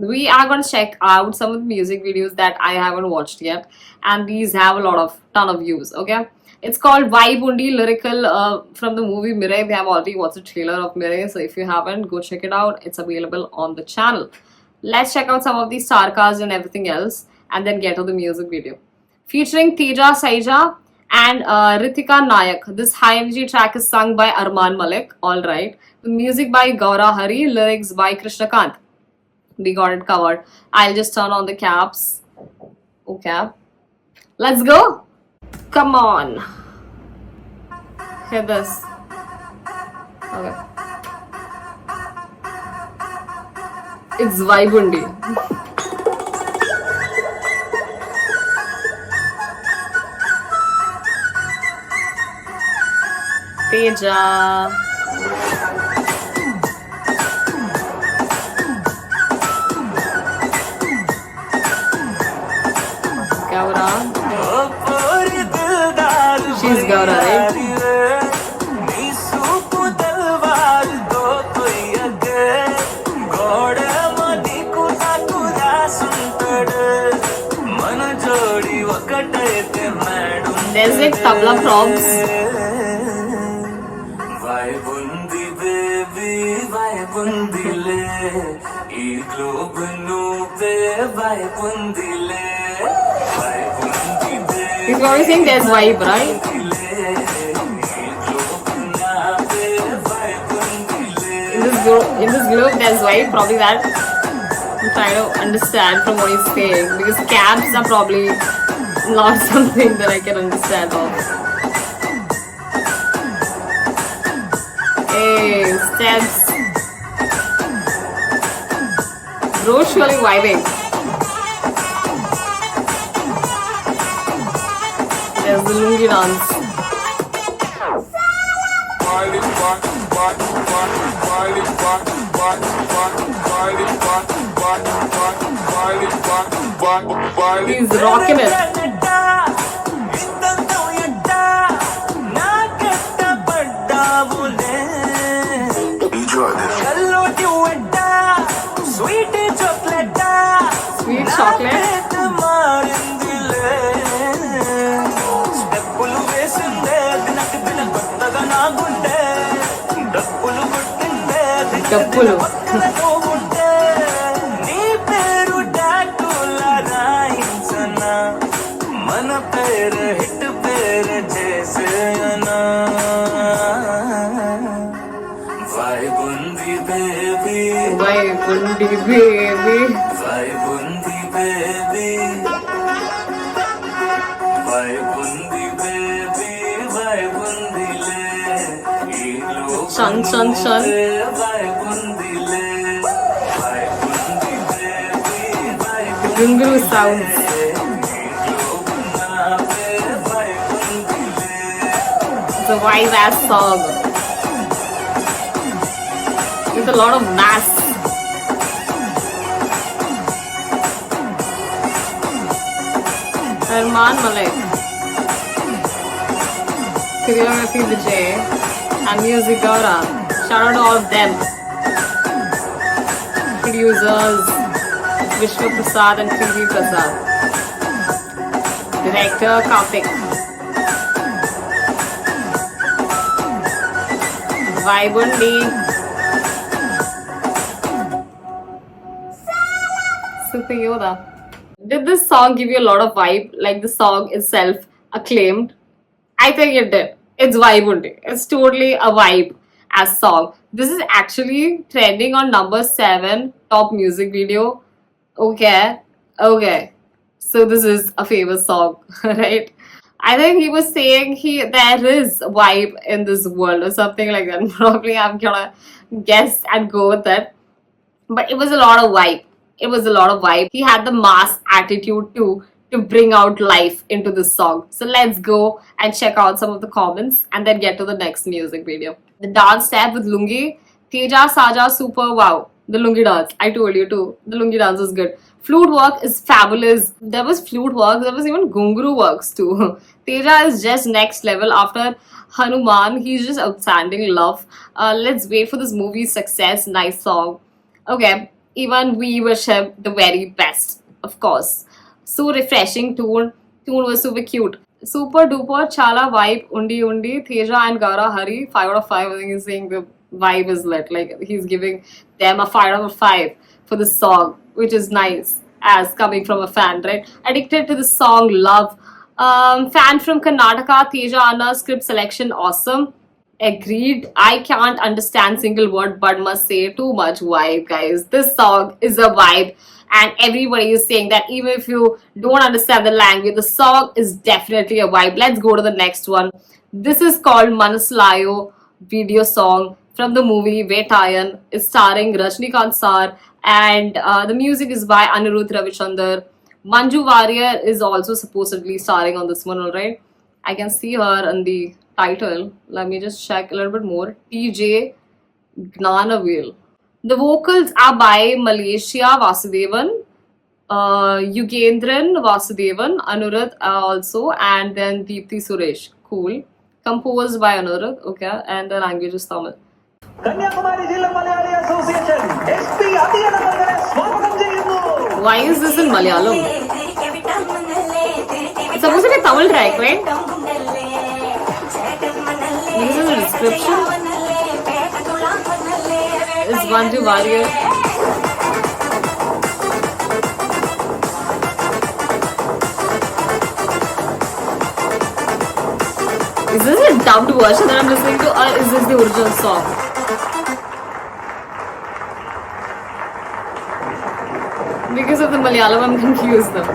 we are going to check out some of the music videos that I haven't watched yet, and these have a ton of views. Okay, it's called Vibe Undi Lyrical from the movie Mirai. We have already watched the trailer of Mirai, so if you haven't, go check it out. It's available on the channel. Let's check out some of the star cast and everything else, and then get to the music video. Featuring Teja Sajja and Ritika Nayak. This high energy track is sung by Arman Malik. All right, the music by Gaura Hari, lyrics by Rajinikanth. We got it covered. I'll just turn on the caps. Okay, let's go. Come on, hit this. Okay, it's Vibundi. Teja. Gaura. She's Gaura, right? There's like tabla props. He's probably saying there's vibe, right? In this globe there's vibe, probably that. I'm trying to understand from what he's saying, because cabs are probably not something that I can understand of. Hey, steps. Bro's surely vibing. There's the lungi dance. He's rocking it. Sweet chocolate. Dappulu. Vibundi baby. Vibundi baby. Vibundi baby. Vibundi le. Chun chun chun. Vibundi le. Vibundi baby. Gunguru sounds. It's a vibe ass song with a lot of mass. Arman Malik, choreography Vijay, and music Gaura. Shout out to all of them. Producers Vishnu Prasad and P.V. Prasad. Director Karthik. Vibundi. Super Yoda. Did this song give you a lot of vibe, like the song itself acclaimed? I think it did. It's Vibundi. It's totally a vibe as song. This is actually trending on number 7 top music video. Okay. So this is a famous song, right? I think he was saying there is vibe in this world or something like that. Probably I'm gonna guess and go with that. But it was a lot of vibe. He had the mass attitude too, to bring out life into this song. So let's go and check out some of the comments and then get to the next music video. The dance step with Lungi. Teja Sajja, super wow. The Lungi dance. I told you too. The Lungi dance is good. Flute work is fabulous. There was flute work. There was even Gunguru works too. Teja is just next level. After Hanuman, he's just outstanding. Love. Let's wait for this movie's success. Nice song. Okay. Even we wish him the very best, of course. So refreshing tune. Tune was super cute. Super duper chala vibe. Undi Undi, Teja and Gaura Hari. 5 out of 5. I think he's saying the vibe is lit. Like he's giving them a 5 out of 5 for the song, which is nice as coming from a fan, right? Addicted to the song, love. Fan from Karnataka, Teja Anna, script selection, awesome. Agreed. I can't understand single word, but must say too much vibe, guys. This song is a vibe, and everybody is saying that even if you don't understand the language, the song is definitely a vibe. Let's go to the next one. This is called Manasilaayo video song from the movie Vettaiyan. It's starring Rajinikanth sir, and the music is by Anirudh Ravichandar. Manju Warrior is also supposedly starring on this one, alright? I can see her in the title. Let me just check a little bit more. TJ Gnanavil. The vocals are by Malaysia Vasudevan, Yugendran Vasudevan, Anirudh also, and then Deepthi Suresh. Cool. Composed by Anirudh, okay, and the language is Tamil. Kanyakumari ജില്ലാ Malayali association SP. അധികനമംഗലെ സ്വാഗതം ചെയ്യുന്നു. Why is this in Malayalam? It's supposed to be a Tamil track, right? This is the description. It's Manju Warrior. Is this a dubbed version that I'm listening to, or is this the original song? Because of the Malayalam, I'm confused now.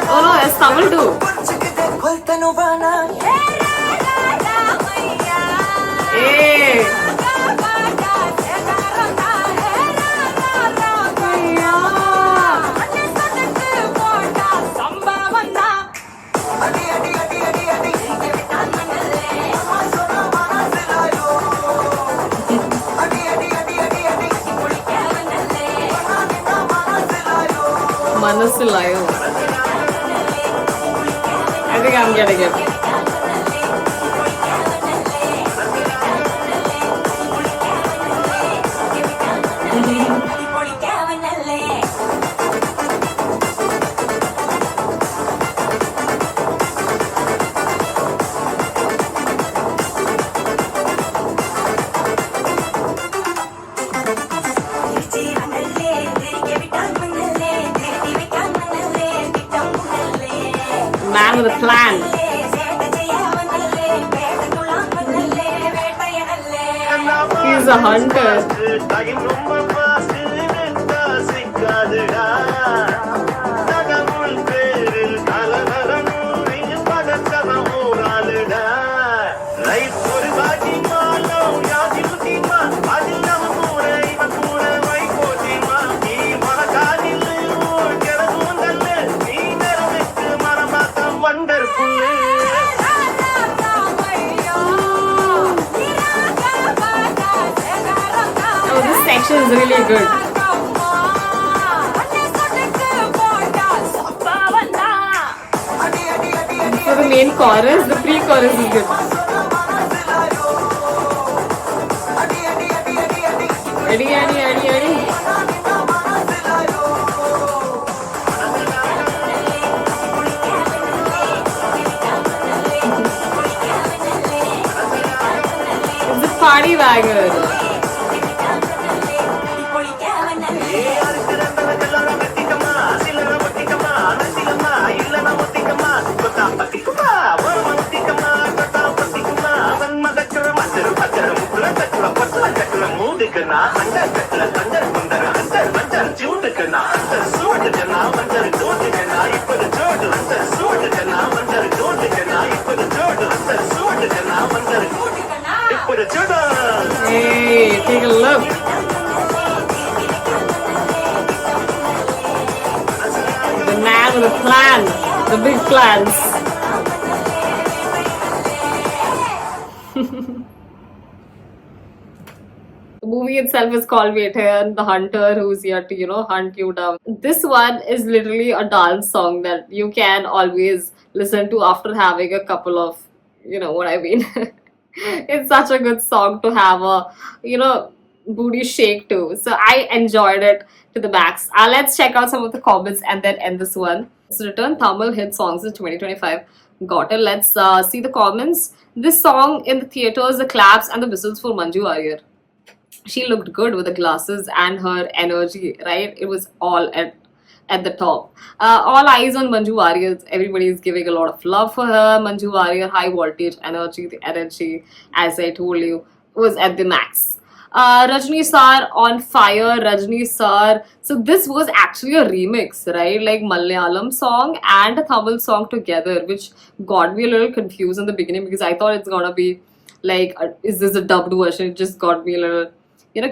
Oh no, it's Tamil too. Hey. Manasilaayo. I think I'm getting it. Man with a plan. He's a hunter. Oh, this section is really good. For the main chorus, the pre-chorus is good. Ready, ready, ready, ready. It's a party wagon. Hey, take a look. The man with a plan. The big plans. The movie itself is called Vettaiyan, the hunter who's here to, hunt you down. This one is literally a dance song that you can always listen to after having a couple of, what I mean. It's such a good song to have a, booty shake to. So I enjoyed it to the max. Let's check out some of the comments and then end this one. It's written Tamil hit songs in 2025. Got it. Let's see the comments. This song in the theaters, the claps and the whistles for Manju Warrior. She looked good with the glasses and her energy, right? It was all at the top. All eyes on Manju Warrior. Everybody is giving a lot of love for her. Manju Warrior, high voltage energy. The energy, as I told you, was at the max. Rajni Sir on fire. Rajni Sir. So this was actually a remix, right? Like Malayalam song and a Tamil song together, which got me a little confused in the beginning because I thought it's gonna be like, is this a dubbed version? It just got me a little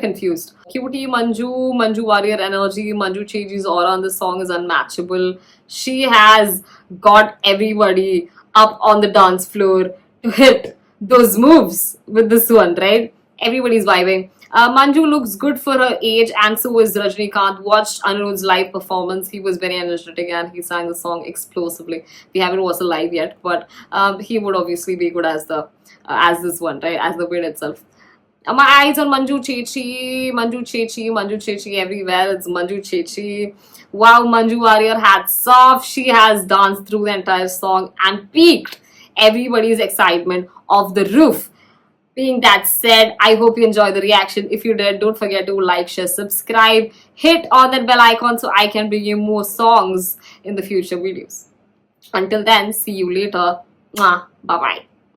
confused. Cutie Manju Warrior energy, Manju Cheji's aura on this song is unmatchable. She has got everybody up on the dance floor to hit those moves with this one, right? Everybody's vibing. Manju looks good for her age, and so is Rajinikanth. Watched Anirudh's live performance. He was very energetic and he sang the song explosively. We haven't watched the live yet, but he would obviously be good as this one, right? As the win itself. My eyes on Manju Chechi everywhere. It's Manju Chechi. Wow, Manju Warrior hats off. She has danced through the entire song and peaked everybody's excitement off the roof. Being that said, I hope you enjoyed the reaction. If you did, don't forget to like, share, subscribe, hit on that bell icon so I can bring you more songs in the future videos. Until then, see you later. Bye bye.